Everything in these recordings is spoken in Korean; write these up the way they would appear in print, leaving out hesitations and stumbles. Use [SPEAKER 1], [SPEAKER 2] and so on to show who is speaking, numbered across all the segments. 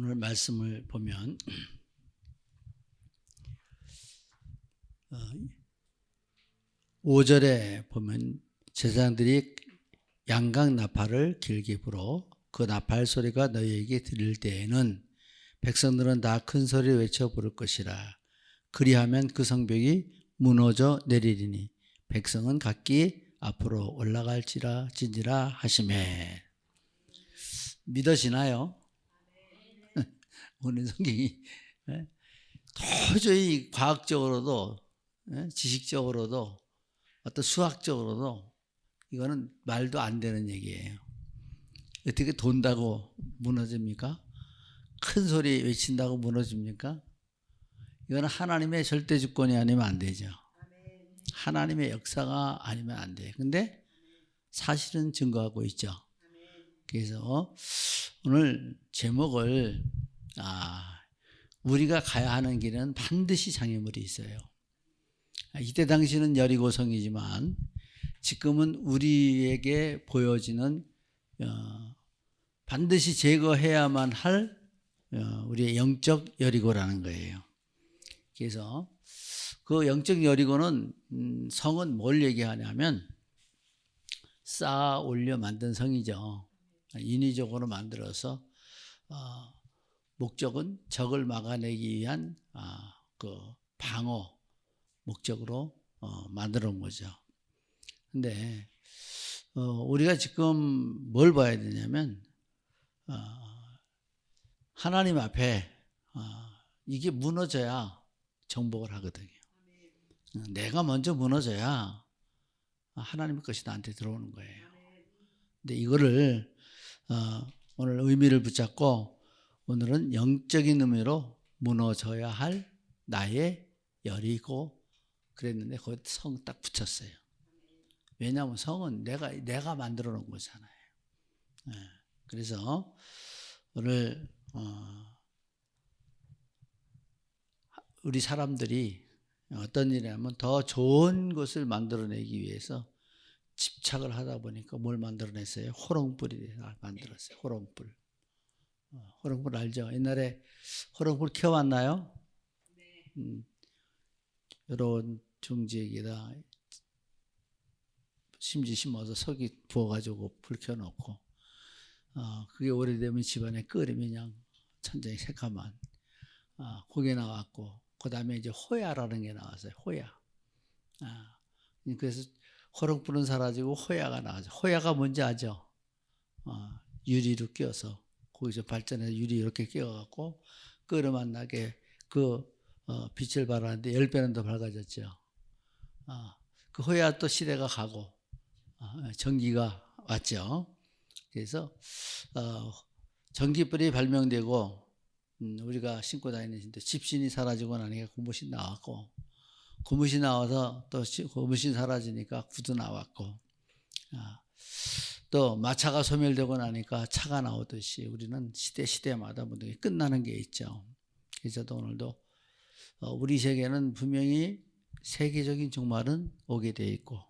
[SPEAKER 1] 오늘 말씀을 보면 5절에 보면 제사장들이 양각 나팔을 길게 불어 그 나팔 소리가 너희에게 들릴 때에는 백성들은 다 큰 소리 외쳐 부를 것이라. 그리하면 그 성벽이 무너져 내리리니 백성은 각기 앞으로 올라갈지라 진지라 하시매. 믿어지나요? 오늘 성경이 도저히 과학적으로도 지식적으로도 어떤 수학적으로도 이거는 말도 안 되는 얘기예요. 어떻게 돈다고 무너집니까? 큰 소리 외친다고 무너집니까? 이거는 하나님의 절대 주권이 아니면 안 되죠. 하나님의 역사가 아니면 안 돼요. 근데 사실은 증거하고 있죠. 그래서 오늘 제목을 우리가 가야 하는 길은 반드시 장애물이 있어요. 이때 당시는 여리고성이지만 지금은 우리에게 보여지는 반드시 제거해야만 할 우리의 영적 여리고라는 거예요. 그래서 그 영적 여리고는 성은 뭘 얘기하냐면 쌓아 올려 만든 성이죠. 인위적으로 만들어서 목적은 적을 막아내기 위한 그 방어 목적으로 만들어 온 거죠. 근데 우리가 지금 뭘 봐야 되냐면 하나님 앞에 이게 무너져야 정복을 하거든요. 내가 먼저 무너져야 하나님의 것이 나한테 들어오는 거예요. 근데 이거를 오늘 의미를 붙잡고 오늘은 영적인 의미로 무너져야 할 나의 여리고 그랬는데 거기 성 딱 붙였어요. 왜냐하면 성은 내가 만들어 놓은 거잖아요. 그래서 오늘 우리 사람들이 어떤 일이냐면 더 좋은 것을 만들어내기 위해서 집착을 하다 보니까 뭘 만들어냈어요? 호롱불이 만들었어요. 호롱불. 호롱불 알죠? 옛날에 호롱불 켜봤나요? 네. 이런 중지에다 심지 심어서 석이 부어가지고 불 켜놓고 그게 오래되면 집안에 끓이면 그냥 천장이 새까만 그게 나왔고 그 다음에 이제 호야라는 게 나왔어요. 호야. 그래서 호롱불은 사라지고 호야가 나왔어요. 호야가 뭔지 아죠? 유리로 끼워서 거기서 발전해서 유리 이렇게 끼워갖고 끓으면 나게 그 빛을 발하는데 10배는 더 밝아졌죠. 그 호야 또 시대가 가고 전기가 왔죠. 그래서 전기불이 발명되고 우리가 신고 다니는 집신이 사라지고 나니까 고무신 나왔고 고무신 나와서 또 고무신 사라지니까 구두 나왔고 또 마차가 소멸되고 나니까 차가 나오듯이 우리는 시대마다 모든 게 끝나는 게 있죠. 그래서 오늘도 우리 세계는 분명히 세계적인 종말은 오게 되어 있고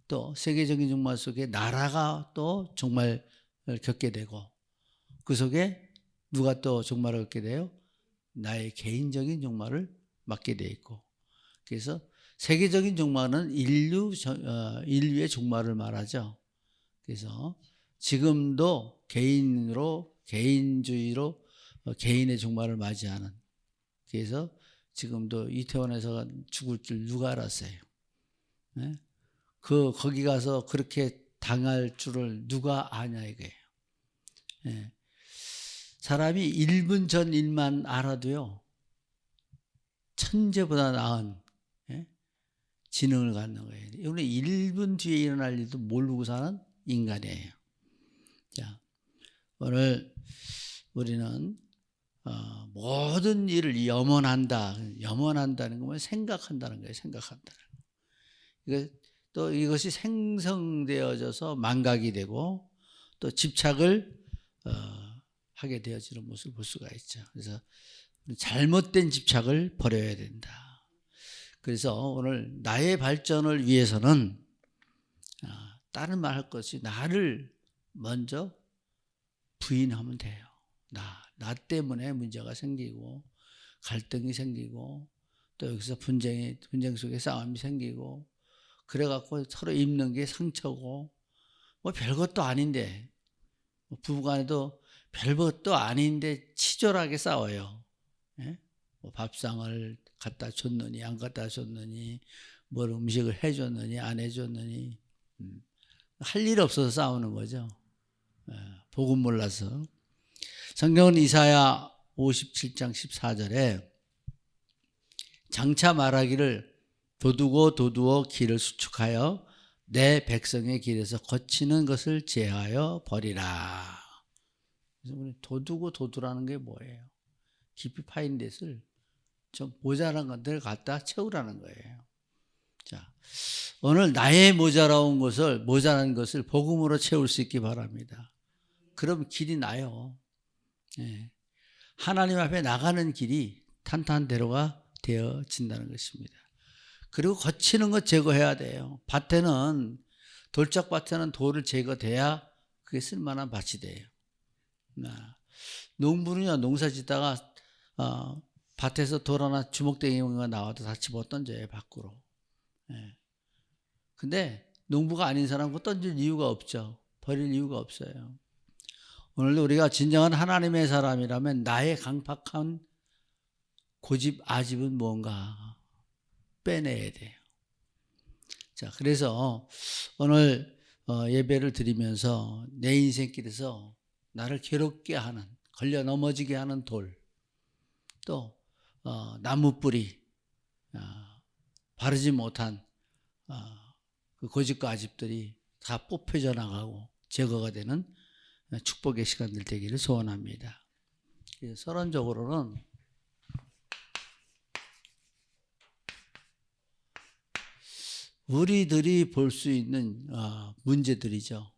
[SPEAKER 1] 또 세계적인 종말 속에 나라가 또 종말을 겪게 되고 그 속에 누가 또 종말을 겪게 돼요? 나의 개인적인 종말을 맞게 되어 있고 그래서 세계적인 종말은 인류의 종말을 말하죠. 그래서 지금도 개인주의로 개인의 종말을 맞이하는 그래서 지금도 이태원에서 죽을 줄 누가 알았어요? 네? 거기 가서 그렇게 당할 줄을 누가 아냐 이거예요. 네. 사람이 1분 전 일만 알아도요 천재보다 나은 지능을 갖는 거예요. 오늘 1분 뒤에 일어날 일도 모르고 사는 인간이에요. 자, 오늘 우리는 모든 일을 염원한다는 건 생각한다는 거예요. 생각한다는 거. 또 이것이 생성되어져서 망각이 되고 또 집착을 하게 되어지는 모습을 볼 수가 있죠. 그래서 잘못된 집착을 버려야 된다. 그래서 오늘 나의 발전을 위해서는 다른 말 할 것이 나를 먼저 부인하면 돼요. 나 때문에 문제가 생기고 갈등이 생기고 또 여기서 분쟁 속에 싸움이 생기고 그래갖고 서로 입는 게 상처고 뭐 별것도 아닌데 부부간에도 별것도 아닌데 치졸하게 싸워요. 예? 뭐 밥상을 갖다 줬느니 안 갖다 줬느니 뭘 음식을 해줬느니 안 해줬느니 할 일 없어서 싸우는 거죠. 예, 복음 몰라서. 성경은 이사야 57장 14절에 장차 말하기를 도두어 길을 수축하여 내 백성의 길에서 거치는 것을 제하여 버리라. 그래서 우리 도두라는 게 뭐예요? 깊이 파인 데를 좀 모자란 것들을 갖다 채우라는 거예요. 자, 오늘 나의 모자란 것을 복음으로 채울 수 있기 바랍니다. 그럼 길이 나요. 예. 하나님 앞에 나가는 길이 탄탄대로가 되어진다는 것입니다. 그리고 거치는 것 제거해야 돼요. 돌짝밭에는 돌을 제거돼야 그게 쓸만한 밭이 돼요. 농부는요, 농사 짓다가 밭에서 돌 하나 주먹댕이가 나와도 다 집어 던져요, 밖으로. 예. 근데 농부가 아닌 사람은 던질 이유가 없죠. 버릴 이유가 없어요. 오늘도 우리가 진정한 하나님의 사람이라면 나의 강팍한 고집, 아집은 뭔가 빼내야 돼요. 자, 그래서 오늘 예배를 드리면서 내 인생길에서 나를 괴롭게 하는, 걸려 넘어지게 하는 돌, 또 나무 뿌리, 바르지 못한 그 고집과 아집들이 다 뽑혀져 나가고 제거가 되는 축복의 시간들 되기를 소원합니다. 서론적으로는 우리들이 볼 수 있는 문제들이죠.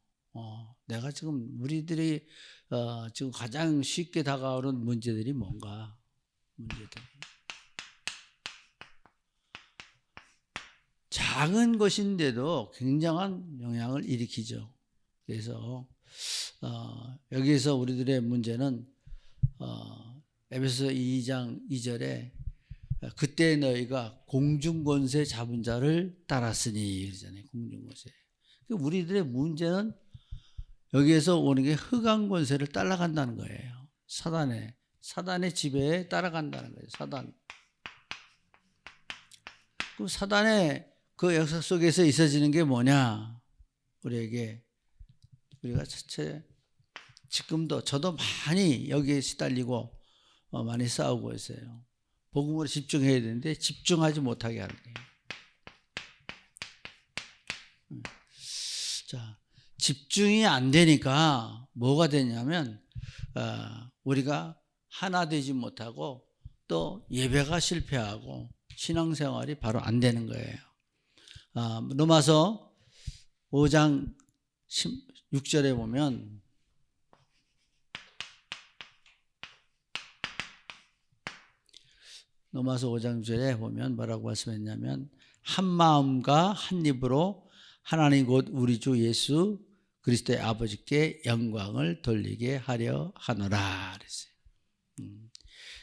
[SPEAKER 1] 내가 지금 우리들이 지금 가장 쉽게 다가오는 문제들이 뭔가? 문제들. 작은 것인데도 굉장한 영향을 일으키죠. 그래서 여기에서 우리들의 문제는 에베소서 2장 2절에 그때 너희가 공중권세 잡은 자를 따랐으니 그러잖아요. 공중권세. 우리들의 문제는 여기에서 오는 게 흑암권세를 따라간다는 거예요. 사단의 지배에 따라간다는 거예요. 그럼 사단의 그 역사 속에서 있어지는 게 뭐냐? 우리가 지금도 저도 많이 여기에 시달리고 많이 싸우고 있어요. 복음으로 집중해야 되는데 집중하지 못하게 하는 거예요. 자, 집중이 안 되니까 뭐가 되냐면 우리가 하나 되지 못하고 또 예배가 실패하고 신앙생활이 바로 안 되는 거예요. 로마서 5장 6절에 보면 로마서 5장 6절에 보면 뭐라고 말씀했냐면 한 마음과 한 입으로 하나님 곧 우리 주 예수 그리스도의 아버지께 영광을 돌리게 하려 하노라 그랬어요.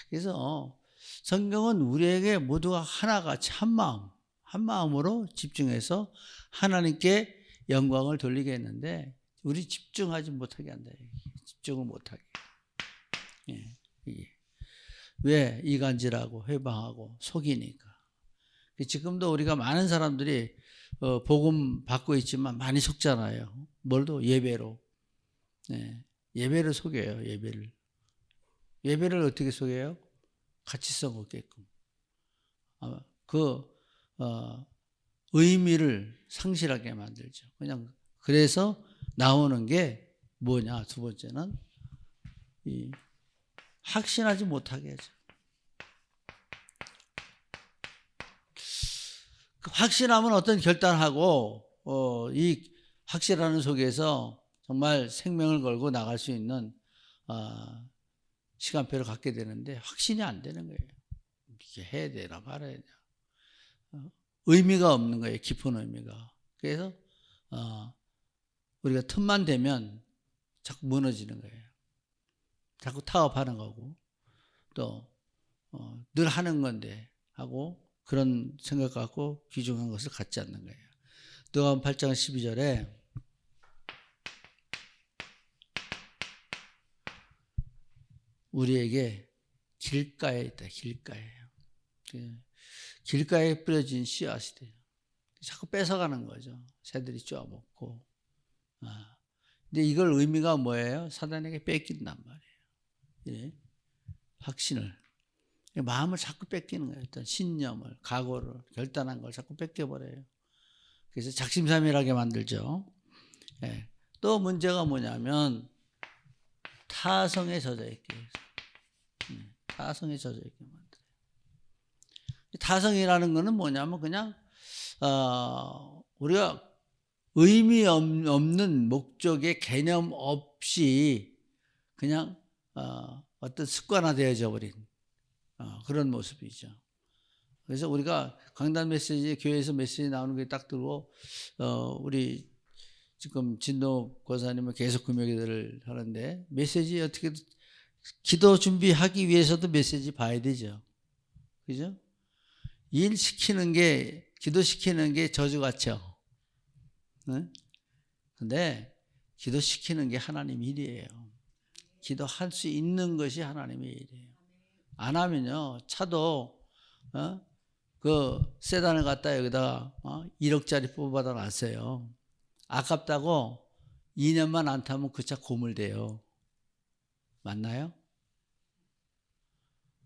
[SPEAKER 1] 그래서 성경은 우리에게 모두가 하나같이 한 마음으로 집중해서 하나님께 영광을 돌리게 했는데 우리 집중하지 못하게 한다. 집중을 못하게. 이게. 왜? 이간질하고 회방하고 속이니까. 지금도 우리가 많은 사람들이 복음 받고 있지만 많이 속잖아요. 뭘도 예배로. 예배를 속여요. 예배를 어떻게 속여요? 가치성 없게끔. 의미를 상실하게 만들죠. 그냥 그래서 나오는 게 뭐냐? 두 번째는 확신하지 못하게 하죠. 확신하면 어떤 결단하고 이 확실하는 속에서 정말 생명을 걸고 나갈 수 있는 시간표를 갖게 되는데 확신이 안 되는 거예요. 이렇게 해야 되나 말아야 되나. 의미가 없는 거예요. 깊은 의미가. 그래서 우리가 틈만 되면 자꾸 무너지는 거예요. 자꾸 타협하는 거고 또 늘 하는 건데 하고 그런 생각 갖고 귀중한 것을 갖지 않는 거예요. 누가복음 8장 12절에 우리에게 길가에 있다. 길가에. 길가에 뿌려진 씨앗이 돼요. 자꾸 뺏어가는 거죠. 새들이 쪼아먹고. 근데 이걸 의미가 뭐예요? 사단에게 뺏긴단 말이에요. 예? 확신을. 마음을 자꾸 뺏기는 거예요. 어떤 신념을, 각오를, 결단한 걸 자꾸 뺏겨버려요. 그래서 작심삼일하게 만들죠. 예. 또 문제가 뭐냐면 타성에 젖어 있게 해서. 타성에 젖어 있게 만들어요. 타성이라는 거는 뭐냐면 그냥 우리가 의미 없는 목적의 개념 없이 그냥 어떤 습관화되어져 버린 그런 모습이죠. 그래서 우리가 강단 메시지, 교회에서 메시지 나오는 게 딱 들고 우리 지금 진도 권사님은 계속 금요기도를 하는데 메시지 어떻게 기도 준비하기 위해서도 메시지 봐야 되죠. 그죠? 일 시키는 게, 기도시키는 게 저주 같죠. 네? 근데 기도시키는 게 하나님 일이에요. 기도할 수 있는 것이 하나님의 일이에요. 안 하면요, 차도, 그 세단을 갖다 여기다가 1억짜리 뽑아다 놨어요. 아깝다고 2년만 안 타면 그 차 고물돼요. 맞나요?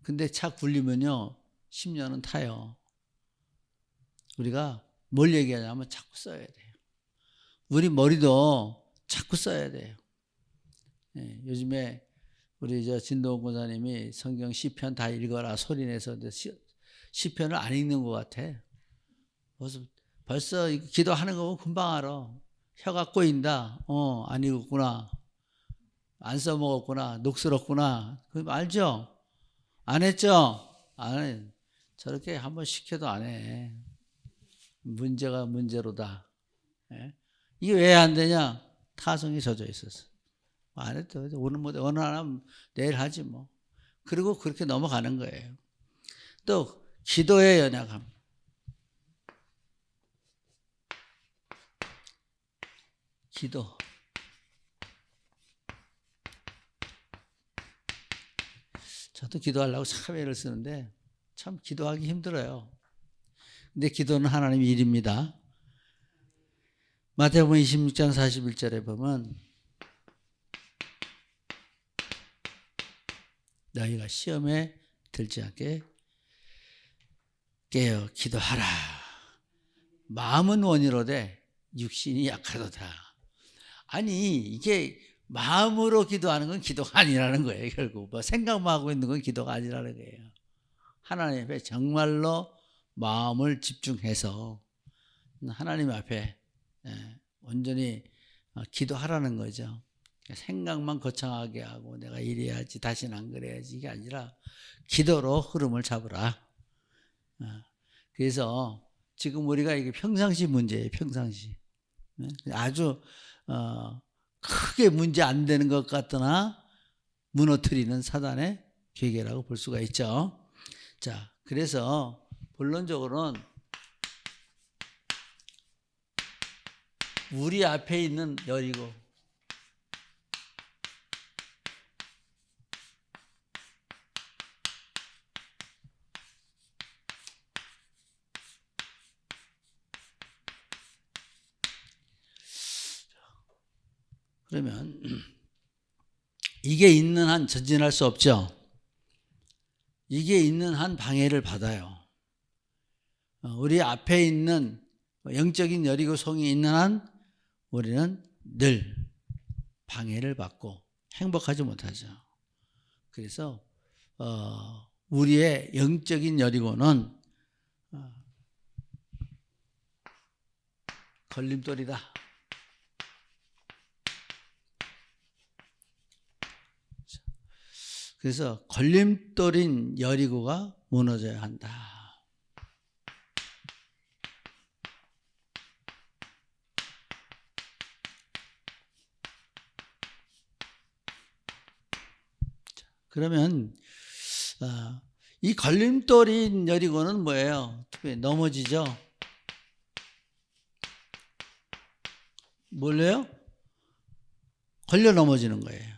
[SPEAKER 1] 근데 차 굴리면요 10년은 타요. 우리가 뭘 얘기하냐면 자꾸 써야 돼요. 우리 머리도 자꾸 써야 돼요. 예, 요즘에 우리 진도원 권사님이 성경 시편 다 읽어라 소리내서 시편을 안 읽는 것 같아. 벌써 기도하는 거 보면 금방 알아. 혀가 꼬인다. 안 읽었구나. 안 써먹었구나. 녹슬었구나. 그거 알죠? 안 했죠? 안 해. 저렇게 한번 시켜도 안 해. 문제가 문제로다. 예? 이게 왜 안 되냐? 타성이 젖어 있었어. 안 해도 오늘 뭐 어느 하나 내일 하지 뭐. 그리고 그렇게 넘어가는 거예요. 또 기도의 연약함. 기도. 저도 기도하려고 참 애를 쓰는데 참 기도하기 힘들어요. 근데 기도는 하나님의 일입니다. 마태복음 26장 41절에 보면 너희가 시험에 들지 않게 깨어 기도하라. 마음은 원이로되 육신이 약하도다. 아니 이게 마음으로 기도하는 건 기도가 아니라는 거예요. 결국 뭐 생각만 하고 있는 건 기도가 아니라는 거예요. 하나님 앞에 정말로 마음을 집중해서 하나님 앞에 온전히 기도하라는 거죠. 생각만 거창하게 하고 내가 이래야지 다시는 안 그래야지 이게 아니라 기도로 흐름을 잡으라. 그래서 지금 우리가 이게 평상시 문제예요. 평상시. 아주 크게 문제 안 되는 것 같으나 무너뜨리는 사단의 괴계라고 볼 수가 있죠. 자, 그래서 본론적으로는 우리 앞에 있는 여리고 그러면 이게 있는 한 전진할 수 없죠. 이게 있는 한 방해를 받아요. 우리 앞에 있는 영적인 여리고성이 있는 한 우리는 늘 방해를 받고 행복하지 못하죠. 그래서 우리의 영적인 여리고는 걸림돌이다. 그래서 걸림돌인 여리고가 무너져야 한다. 그러면 이 걸림돌인 여리고는 뭐예요? 넘어지죠. 뭘래요? 걸려 넘어지는 거예요.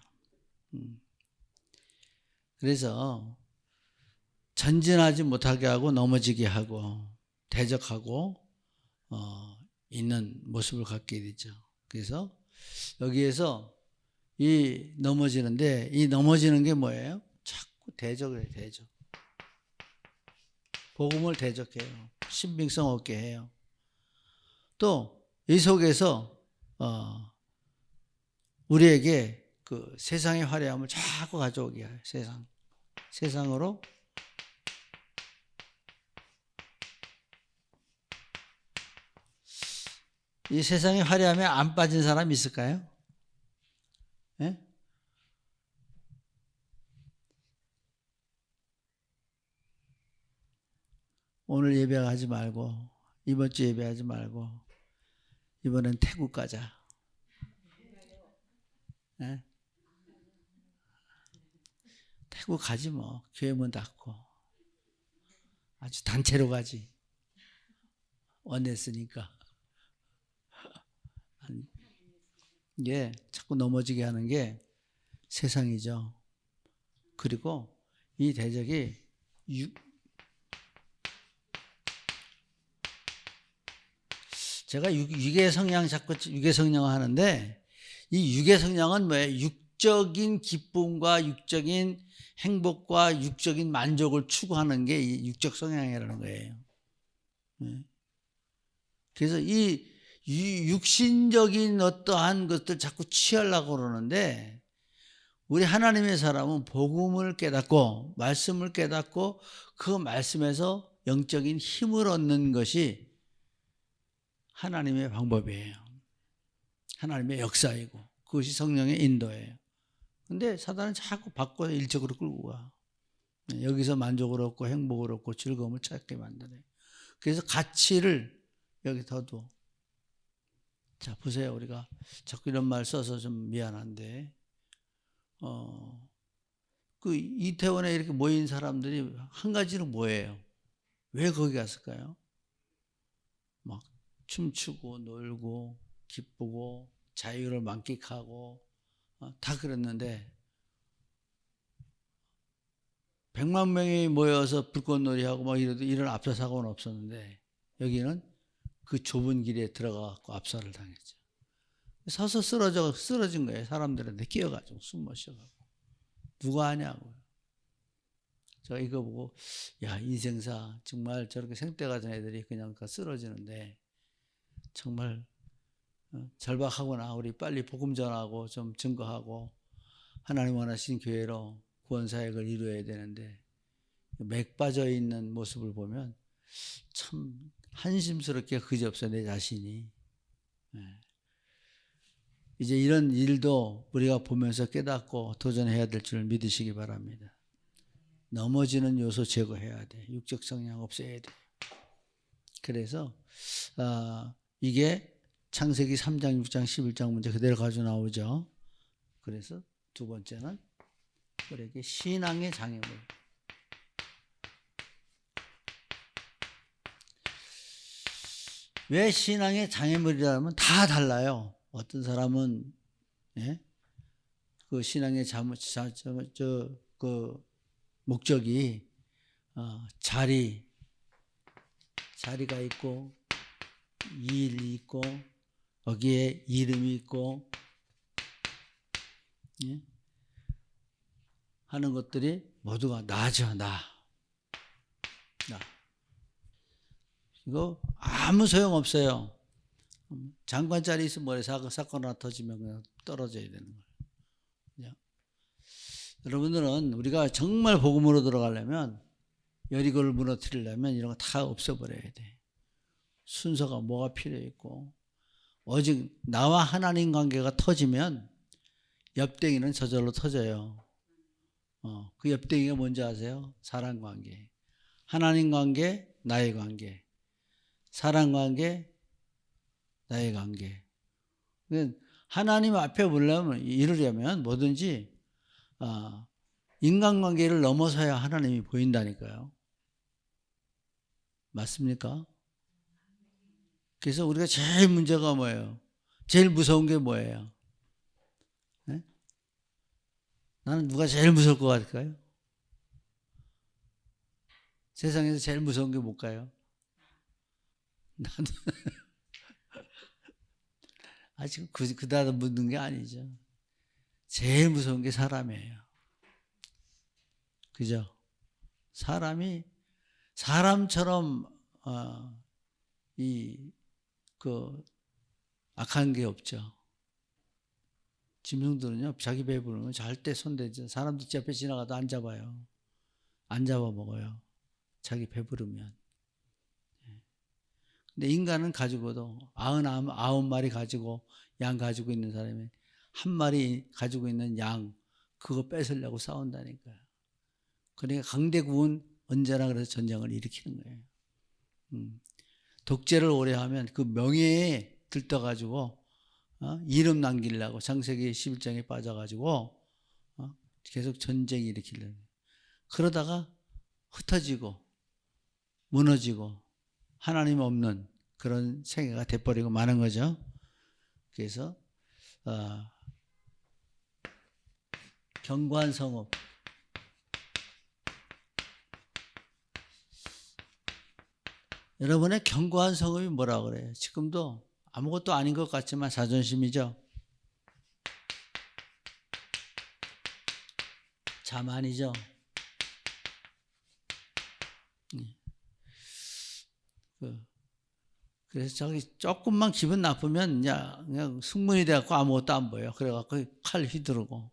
[SPEAKER 1] 그래서 전진하지 못하게 하고 넘어지게 하고 대적하고 있는 모습을 갖게 되죠. 그래서 여기에서 이 넘어지는데, 이 넘어지는 게 뭐예요? 자꾸 대적을 해요. 대적. 복음을 대적해요. 신빙성 없게 해요. 또 이 속에서 우리에게 그 세상의 화려함을 자꾸 가져오게 해요. 세상으로 이 세상의 화려함에 안 빠진 사람 있을까요? 예? 오늘 예배하지 말고 이번 주 예배하지 말고 이번엔 태국 가자. 예? 태국 가지 뭐. 교회 문 닫고 아주 단체로 가지. 원했으니까. 이게 자꾸 넘어지게 하는 게 세상이죠. 그리고 이 대적이 제가 육의 성향 자꾸 육의 성향을 하는데, 이 육의 성향은 뭐예요? 육적인 기쁨과 육적인 행복과 육적인 만족을 추구하는 게 이 육적 성향이라는 거예요. 그래서 이 육신적인 어떠한 것들 자꾸 취하려고 그러는데, 우리 하나님의 사람은 복음을 깨닫고 말씀을 깨닫고 그 말씀에서 영적인 힘을 얻는 것이 하나님의 방법이에요. 하나님의 역사이고 그것이 성령의 인도예요. 근데 사단은 자꾸 바꿔 일적으로 끌고 가. 여기서 만족을 얻고 행복을 얻고 즐거움을 찾게 만드네. 그래서 가치를 여기다 둬. 자, 보세요. 우리가 자꾸 이런 말 써서 좀 미안한데, 그 이태원에 이렇게 모인 사람들이 한 가지는 뭐예요? 왜 거기 갔을까요? 막 춤추고 놀고 기쁘고 자유를 만끽하고 다 그랬는데, 100만 명이 모여서 불꽃놀이하고 막 이래도 이런 압사 사고는 없었는데, 여기는 그 좁은 길에 들어가서 압사를 당했죠. 서서 쓰러진 거예요. 사람들한테 끼어가지고 숨 못 쉬어가고. 누가 하냐고요. 제가 이거 보고, 야, 인생사 정말 저렇게 생떼 같은 애들이 그냥 쓰러지는데 정말 절박하구나. 우리 빨리 복음 전하고 좀 증거하고 하나님 원하신 교회로 구원사역을 이루어야 되는데, 맥 빠져 있는 모습을 보면 참 한심스럽게 그지없어 내 자신이. 이제 이런 일도 우리가 보면서 깨닫고 도전해야 될 줄 믿으시기 바랍니다. 넘어지는 요소 제거해야 돼. 육적 성향 없애야 돼. 그래서 이게 창세기 3장, 6장, 11장 문제 그대로 가지고 나오죠. 그래서 두 번째는 우리에게 신앙의 장애물. 왜 신앙의 장애물이라면 다 달라요. 어떤 사람은 그 신앙의 그 목적이 자리가 있고 일이 있고 거기에 이름이 있고 하는 것들이 모두가 나죠. 나. 이거 아무 소용 없어요. 장관 자리 있으면 뭐래 사건 하나 터지면 그냥 떨어져야 되는 거예요. 여러분들은 우리가 정말 복음으로 들어가려면, 여리고를 무너뜨리려면 이런 거 다 없애버려야 돼. 순서가 뭐가 필요 있고, 오직 나와 하나님 관계가 터지면 옆댕이는 저절로 터져요. 그 옆댕이가 뭔지 아세요? 사랑 관계. 하나님 관계, 나의 관계. 사랑 관계, 나의 관계. 하나님 앞에 이르려면 뭐든지 인간관계를 넘어서야 하나님이 보인다니까요. 맞습니까? 그래서 우리가 제일 문제가 뭐예요? 제일 무서운 게 뭐예요? 네? 나는 누가 제일 무서울 것 같을까요? 세상에서 제일 무서운 게 뭘까요? 나도 아직 그다지 묻는 게 아니죠. 제일 무서운 게 사람이에요. 그죠? 사람이 사람처럼 악한 게 없죠. 짐승들은요, 자기 배부르면 절대 손대죠. 사람들 옆에 지나가도 안 잡아요. 안 잡아 먹어요. 자기 배부르면. 근데 인간은 가지고도 99마리 가지고 양 가지고 있는 사람이 한 마리 가지고 있는 양 그거 뺏으려고 싸운다니까요. 그러니까 강대국은 언제나 그래서 전쟁을 일으키는 거예요. 독재를 오래 하면 그 명예에 들떠가지고 이름 남기려고 창세기 11장에 빠져가지고 계속 전쟁 일으키려고 그러다가 흩어지고 무너지고 하나님 없는 그런 세계가 돼버리고 마는 거죠. 그래서 견고한 성읍 여러분의 견고한 성읍이 뭐라고 그래요? 지금도 아무것도 아닌 것 같지만 자존심이죠. 자만이죠. 그래서 저기 조금만 기분 나쁘면 그냥 숙문이 돼갖고 아무것도 안 보여. 그래갖고 칼 휘두르고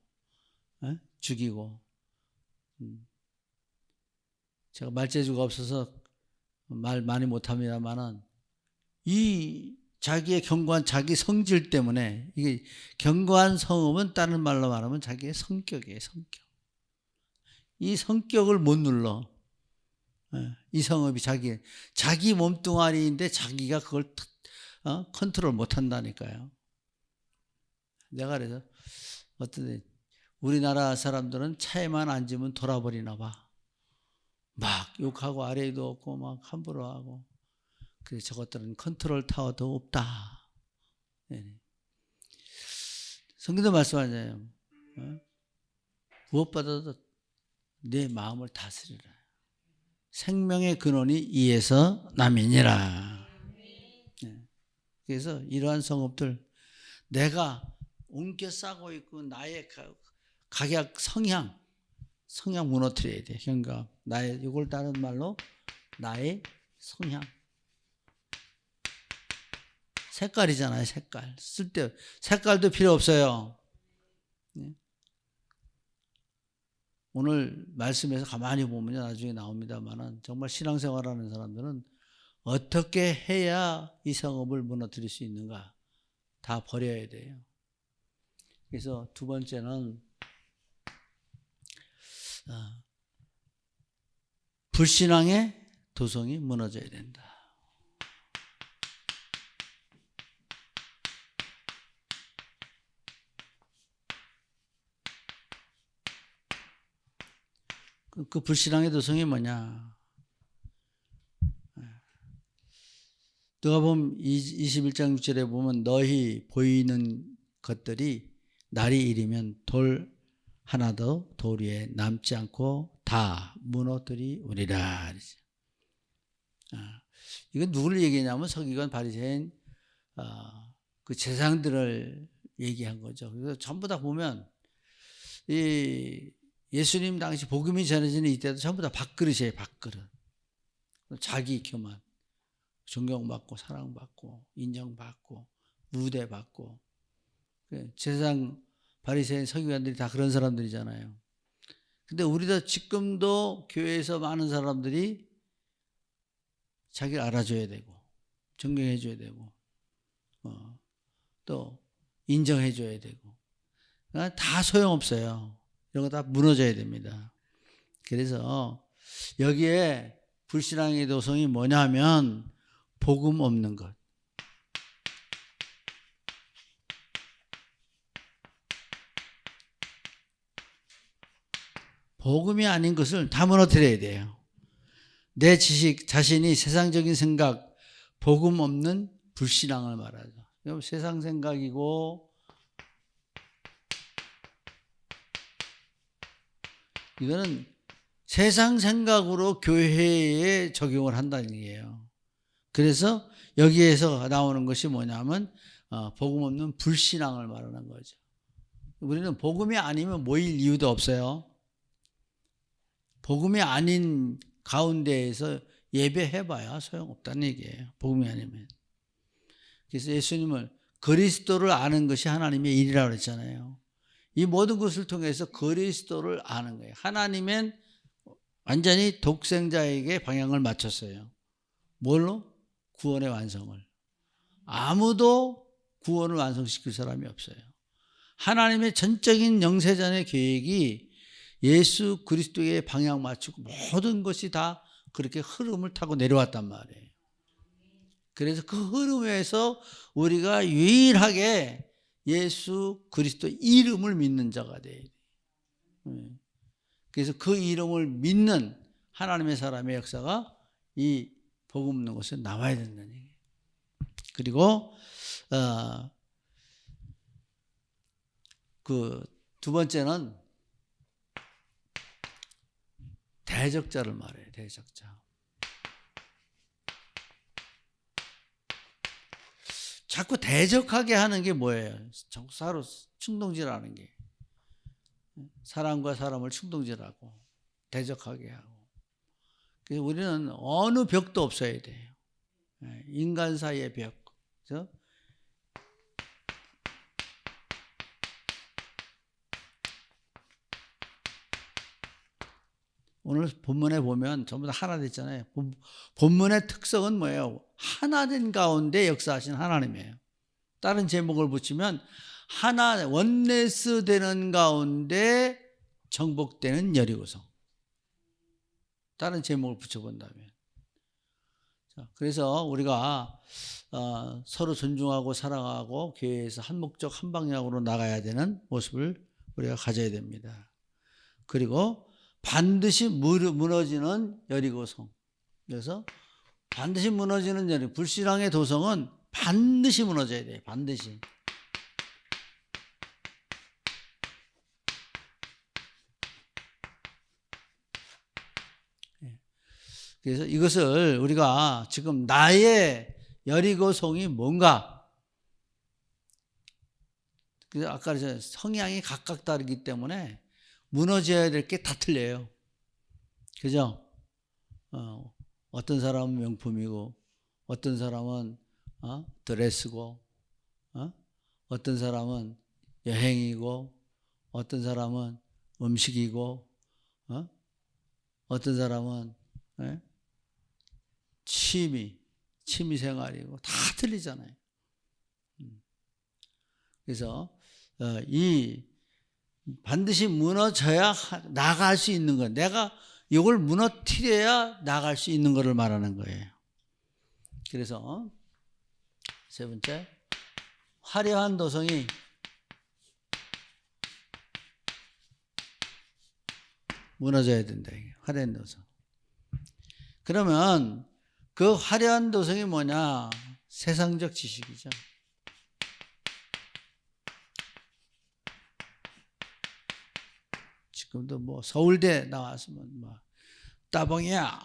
[SPEAKER 1] 죽이고. 제가 말재주가 없어서 말 많이 못합니다만은 이 자기의 견고한 자기 성질 때문에 이게 견고한 성음은 다른 말로 말하면 자기의 성격이에요. 성격. 이 성격을 못 눌러. 이 성읍이 자기 몸뚱아리인데 자기가 그걸 컨트롤 못 한다니까요. 내가 그래서 우리나라 사람들은 차에만 앉으면 돌아버리나 봐. 막 욕하고 아래도 없고 막 함부로 하고. 그래서 저것들은 컨트롤 타워도 없다. 성경도 말씀하잖아요. 무엇보다도 내 마음을 다스리라. 생명의 근원이 이에서 남이니라. 그래서 이러한 성읍들 내가 옮겨 싸고 있고 나의 각약 성향 무너뜨려야 돼. 그러니까 나의 이걸 다른 말로 나의 성향. 색깔이잖아요. 색깔. 색깔도 필요 없어요. 오늘 말씀에서 가만히 보면 나중에 나옵니다만은 정말 신앙생활하는 사람들은 어떻게 해야 이 성읍을 무너뜨릴 수 있는가 다 버려야 돼요. 그래서 두 번째는 불신앙의 도성이 무너져야 된다. 그 불신앙의 도성이 뭐냐? 누가복음 21장 6절에 보면 너희 보이는 것들이 날이 이르면 돌 하나도 돌 위에 남지 않고 다 무너뜨리우리라. 이건 누구를 얘기하냐면 서기관 바리새인 그 제사장들을 얘기한 거죠. 그래서 전부 다 보면 이 예수님 당시 복음이 전해지는 이때도 전부 다 밥그릇이에요. 밥그릇. 자기 교만. 존경받고 사랑받고 인정받고 우대받고. 제사장 바리새인 서기관들이 다 그런 사람들이잖아요. 근데 우리도 지금도 교회에서 많은 사람들이 자기를 알아줘야 되고 존경해줘야 되고 또 인정해줘야 되고 다 소용없어요. 이런 거 다 무너져야 됩니다. 그래서 여기에 불신앙의 도성이 뭐냐면 복음 없는 것. 복음이 아닌 것을 다 무너뜨려야 돼요. 내 지식, 자신이 세상적인 생각, 복음 없는 불신앙을 말하죠. 세상 생각이고 이거는 세상 생각으로 교회에 적용을 한다는 얘기예요. 그래서 여기에서 나오는 것이 뭐냐면 복음 없는 불신앙을 말하는 거죠. 우리는 복음이 아니면 모일 이유도 없어요. 복음이 아닌 가운데에서 예배해봐야 소용없다는 얘기예요. 복음이 아니면. 그래서 예수님을 그리스도를 아는 것이 하나님의 일이라고 그랬잖아요. 이 모든 것을 통해서 그리스도를 아는 거예요. 하나님은 완전히 독생자에게 방향을 맞췄어요. 뭘로? 구원의 완성을. 아무도 구원을 완성시킬 사람이 없어요. 하나님의 전적인 영세전의 계획이 예수 그리스도의 방향 맞추고 모든 것이 다 그렇게 흐름을 타고 내려왔단 말이에요. 그래서 그 흐름에서 우리가 유일하게 예수 그리스도 이름을 믿는 자가 돼야 돼요. 그래서 그 이름을 믿는 하나님의 사람의 역사가 이 복음 없는 곳에 나와야 된다는 얘기예요. 그리고 그 두 번째는 대적자를 말해요. 대적자. 자꾸 대적하게 하는 게 뭐예요? 자꾸 서로 충동질하는 게. 사람과 사람을 충동질하고 대적하게 하고. 그래서 우리는 어느 벽도 없어야 돼요. 인간 사이의 벽. 그래서 오늘 본문에 보면 전부 다 하나 됐잖아요. 본문의 특성은 뭐예요? 하나된 가운데 역사하신 하나님이에요. 다른 제목을 붙이면 하나 원네스 되는 가운데 정복되는 여리고성. 다른 제목을 붙여본다면. 그래서 우리가 서로 존중하고 사랑하고 교회에서 한 목적 한 방향으로 나가야 되는 모습을 우리가 가져야 됩니다. 그리고 반드시 무너지는 여리고성. 그래서 반드시 무너지는 여리고, 불신앙의 도성은 반드시 무너져야 돼요. 반드시. 그래서 이것을 우리가 지금 나의 여리고성이 뭔가, 그래서 아까 성향이 각각 다르기 때문에 무너져야 될 게 다 틀려요. 그죠? 어떤 사람은 명품이고, 어떤 사람은 드레스고, 어떤 사람은 여행이고, 어떤 사람은 음식이고, 어떤 사람은 취미 생활이고, 다 틀리잖아요. 그래서 이 반드시 무너져야 나갈 수 있는 것, 내가 이걸 무너뜨려야 나갈 수 있는 것을 말하는 거예요. 그래서 세 번째, 화려한 도성이 무너져야 된다. 화려한 도성. 그러면 그 화려한 도성이 뭐냐? 세상적 지식이죠. 지금도 뭐 서울대 나왔으면 뭐 따봉이야.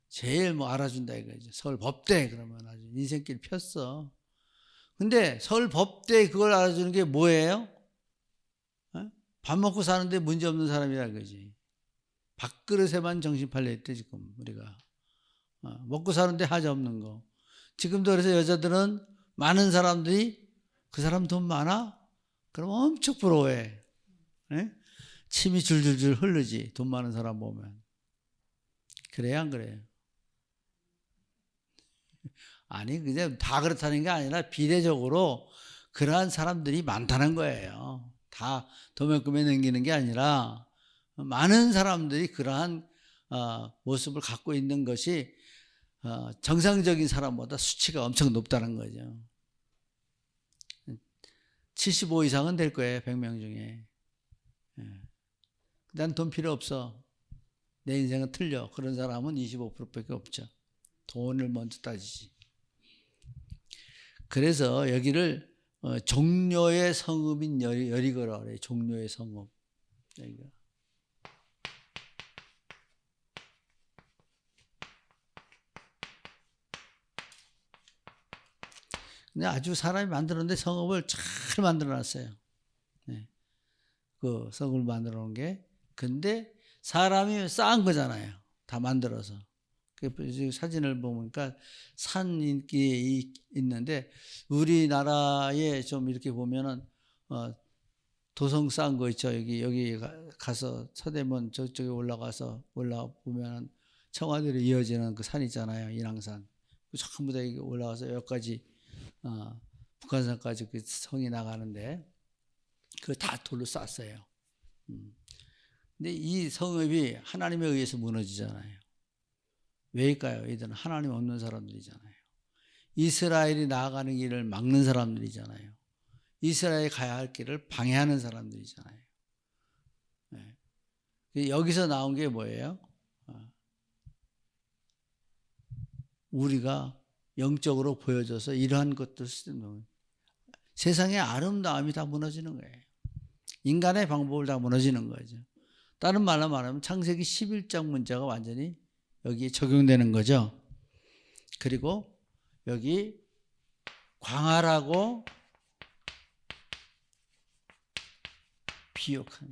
[SPEAKER 1] 제일 뭐 알아준다 이거죠. 서울 법대 그러면 아주 인생길 폈어. 근데 서울 법대 그걸 알아주는 게 뭐예요? 밥 먹고 사는데 문제 없는 사람이라 그러지. 밥그릇에만 정신 팔려 있대 지금 우리가. 먹고 사는데 하자 없는 거. 지금도 그래서 여자들은 많은 사람들이 그 사람 돈 많아? 그럼 엄청 부러워해. 침이 줄줄줄 흐르지. 돈 많은 사람 보면. 그래요 안 그래요? 아니 그냥 다 그렇다는 게 아니라 비례적으로 그러한 사람들이 많다는 거예요. 다 도매금에 넘기는 게 아니라 많은 사람들이 그러한 모습을 갖고 있는 것이 정상적인 사람보다 수치가 엄청 높다는 거죠. 75 이상은 될 거예요. 100명 중에. 난 돈 필요 없어. 내 인생은 틀려. 그런 사람은 25%밖에 없죠. 돈을 먼저 따지지. 그래서 여기를 종료의 성읍인 여리고라 그래요. 종료의 성읍. 여기가. 근데 아주 사람이 만들었는데 성읍을 잘 만들어놨어요. 네. 그 성읍을 만들어 놓은 게. 근데 사람이 쌓은 거잖아요. 다 만들어서. 그 사진을 보니까 산이 있는데 우리나라에 좀 이렇게 보면은 도성 쌓은 거 있죠. 여기 가서 서대문 저쪽에 올라가 보면은 청와대로 이어지는 그 산 있잖아요. 인왕산. 전부 다 올라가서 여기까지 북한산까지 그 성이 나가는데 그걸 다 돌로 쌌어요. 근데 이 성읍이 하나님에 의해서 무너지잖아요. 왜일까요? 이들은 하나님 없는 사람들이잖아요. 이스라엘이 나아가는 길을 막는 사람들이잖아요. 이스라엘이 가야 할 길을 방해하는 사람들이잖아요. 네. 여기서 나온 게 뭐예요? 우리가 영적으로 보여줘서 이러한 것들 쓰는 세상의 아름다움이 다 무너지는 거예요. 인간의 방법을 다 무너지는 거죠. 다른 말로 말하면 창세기 11장 문제가 완전히 여기에 적용되는 거죠. 그리고 여기 광활하고 비옥한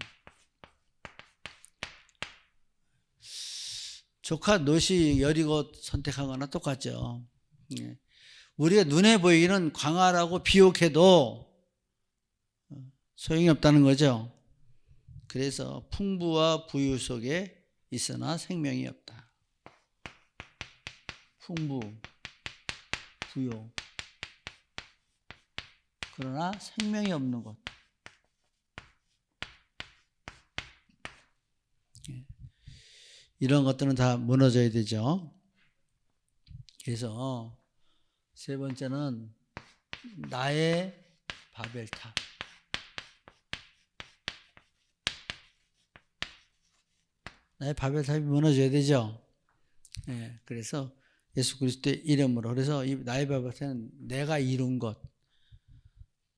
[SPEAKER 1] 조카 롯이 여리고 선택한 거나 똑같죠. 우리가 눈에 보이기는 광활하고 비옥해도 소용이 없다는 거죠. 그래서 풍부와 부유 속에 있으나 생명이 없다. 풍부, 부유. 그러나 생명이 없는 것. 이런 것들은 다 무너져야 되죠. 그래서 세 번째는 나의 바벨탑. 나의 바벨탑이 무너져야 되죠. 네, 그래서 예수 그리스도의 이름으로. 그래서 이 나의 바벨탑은 내가 이룬 것,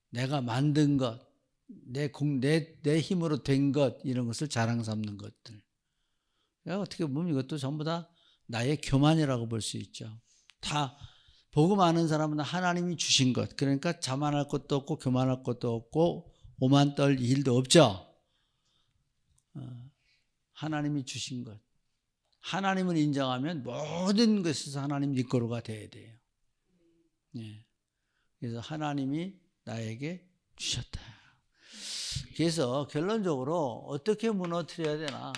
[SPEAKER 1] 내가 만든 것, 내 힘으로 된 것, 이런 것을 자랑 삼는 것들. 어떻게 보면 이것도 전부 다 나의 교만이라고 볼 수 있죠. 다 복음 아는 사람은 하나님이 주신 것. 그러니까 자만할 것도 없고 교만할 것도 없고 오만 떨 일도 없죠. 하나님이 주신 것. 하나님을 인정하면 모든 것에서 하나님 네 거로가 돼야 돼요. 네. 그래서 하나님이 나에게 주셨다. 그래서 결론적으로 어떻게 무너뜨려야 되나?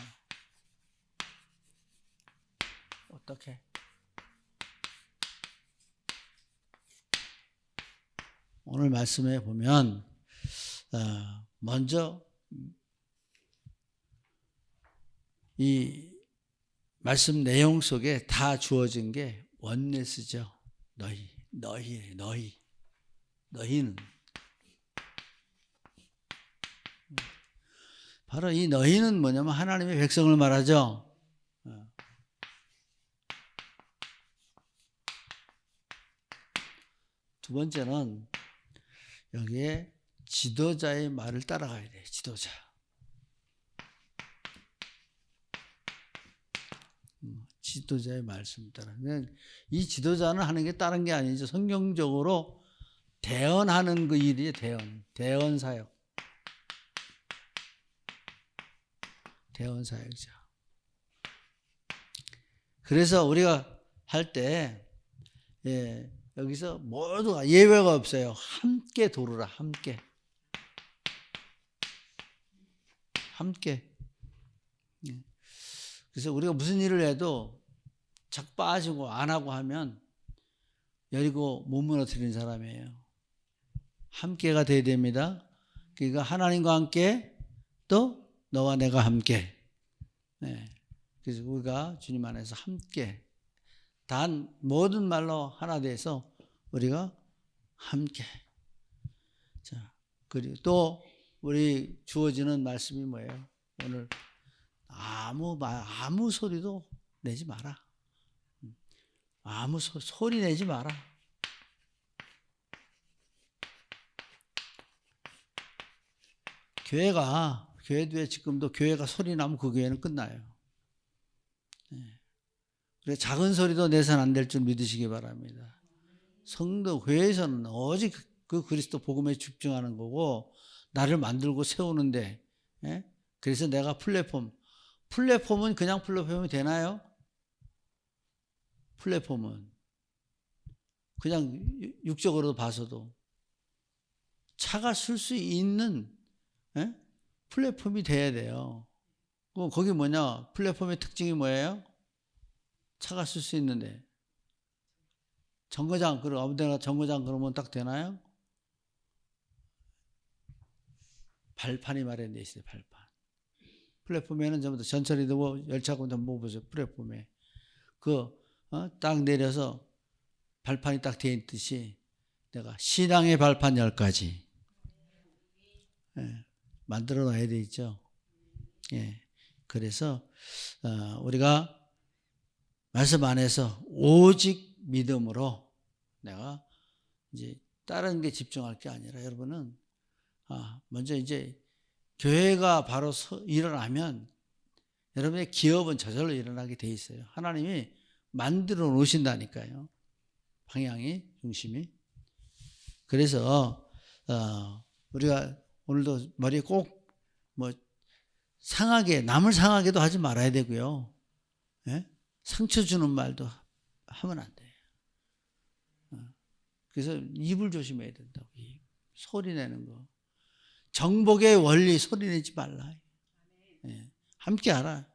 [SPEAKER 1] 어떻게? 오늘 말씀에 보면 먼저 이 말씀 내용 속에 다 주어진 게 원네스죠. 너희는 바로 이 너희는 뭐냐면 하나님의 백성을 말하죠. 두 번째는 여기에 지도자의 말을 따라가야 돼요. 지도자. 지도자의 말씀 따라. 이 지도자는 하는 게 다른 게 아니죠. 성경적으로 대언하는 그 일이에요. 대언 사역. 대언 사역자. 그래서 우리가 할 때 여기서 모두가 예외가 없어요. 함께 도르라. 함께. 그래서 우리가 무슨 일을 해도 자꾸 빠지고 안 하고 하면 여리고 못 무너뜨리는 사람이에요. 함께가 돼야 됩니다. 그러니까 하나님과 함께 또 너와 내가 함께. 그래서 우리가 주님 안에서 함께 단 모든 말로 하나 돼서 우리가 함께. 자, 그리고 또 우리 주어지는 말씀이 뭐예요? 오늘 아무 소리도 내지 마라. 아무 소리 내지 마라. 교회도 지금도 교회가 소리 나면 그 교회는 끝나요. 그래서 작은 소리도 내선 안 될 줄 믿으시기 바랍니다. 성도 교회에서는 오직 그 그리스도 복음에 집중하는 거고, 나를 만들고 세우는데, 그래서 내가 플랫폼은 그냥 플랫폼이 되나요? 플랫폼은 그냥 육적으로 봐서도 차가 쓸 수 있는 플랫폼이 돼야 돼요. 거기 뭐냐? 플랫폼의 특징이 뭐예요? 차가 쓸 수 있는데. 정거장, 아무 데나 정거장 그러면 딱 되나요? 발판이 마련되어 있어요, 발판. 플랫폼에는 전부 다 전철이도 열차고 전부 보세요, 플랫폼에. 딱 내려서 발판이 딱 되어 있듯이 내가 신앙의 발판 10가지 만들어 놔야 되겠죠. 그래서 우리가 말씀 안에서 오직 믿음으로 내가 이제 다른 게 집중할 게 아니라, 여러분은 먼저 이제 교회가 바로 일어나면 여러분의 기업은 저절로 일어나게 돼 있어요. 하나님이 만들어 놓으신다니까요. 방향이, 중심이. 그래서 우리가 오늘도 머리에 꼭 남을 상하게도 하지 말아야 되고요. 상처 주는 말도 하면 안 돼요. 그래서 입을 조심해야 된다고. 소리 내는 거. 정복의 원리, 소리 내지 말라. 함께 알아.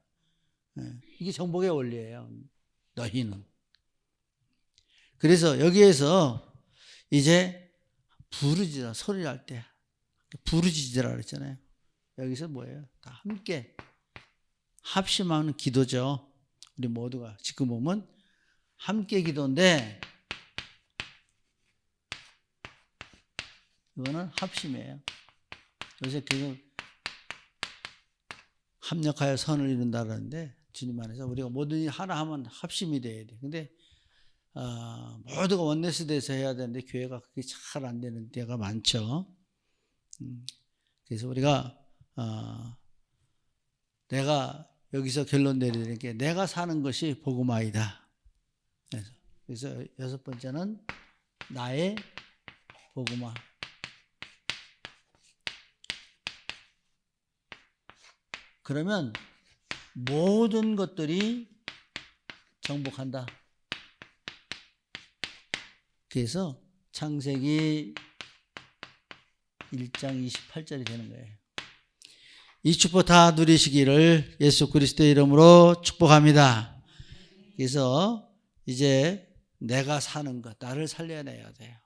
[SPEAKER 1] 이게 정복의 원리예요. 너희는. 그래서 여기에서 이제 부르짖어, 소리 날 때 부르짖으라 그랬잖아요. 여기서 뭐예요? 다 함께 합심하는 기도죠. 우리 모두가 지금 보면 함께 기도인데, 이거는 합심이에요. 요새 계속 합력하여 선을 이룬다는데, 주님 안에서 우리가 모든 일 하나 하면 합심이 돼야 돼. 근데 모두가 원네스 돼서 해야 되는데 교회가 그게 잘 안 되는 때가 많죠. 그래서 우리가 내가 여기서 결론 내리는 게, 내가 사는 것이 복음화이다. 그래서 6번째는 나의 복음화. 그러면 모든 것들이 정복한다. 그래서 창세기 1장 28절이 되는 거예요. 이 축복 다 누리시기를 예수 그리스도의 이름으로 축복합니다. 그래서 이제 내가 사는 것, 나를 살려내야 돼요.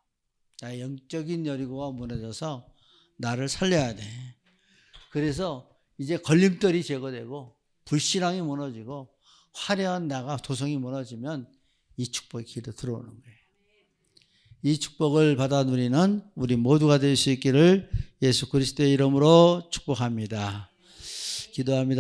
[SPEAKER 1] 나의 영적인 여리고가 무너져서 나를 살려야 돼. 그래서 이제 걸림돌이 제거되고 불신앙이 무너지고 화려한 나가 도성이 무너지면 이 축복의 길로 들어오는 거예요. 이 축복을 받아 누리는 우리 모두가 될 수 있기를 예수 그리스도의 이름으로 축복합니다. 기도합니다.